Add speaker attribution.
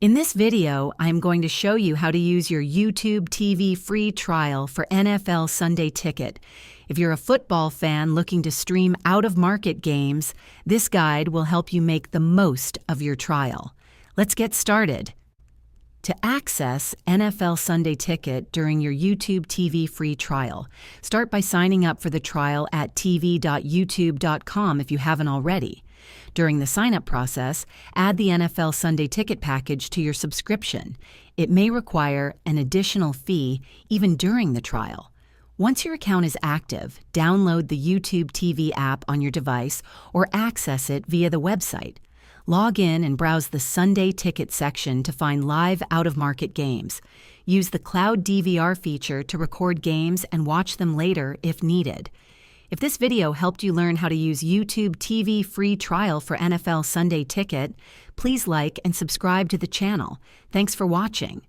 Speaker 1: In this video, I'm going to show you how to use your YouTube TV free trial for NFL Sunday Ticket. If you're a football fan looking to stream out-of-market games, this guide will help you make the most of your trial. Let's get started. To access NFL Sunday Ticket during your YouTube TV free trial, start by signing up for the trial at tv.youtube.com if you haven't already. During the sign-up process, add the NFL Sunday Ticket package to your subscription. It may require an additional fee even during the trial. Once your account is active, download the YouTube TV app on your device or access it via the website. Log in and browse the Sunday Ticket section to find live out-of-market games. Use the Cloud DVR feature to record games and watch them later if needed. If this video helped you learn how to use YouTube TV free trial for NFL Sunday Ticket, please like and subscribe to the channel. Thanks for watching.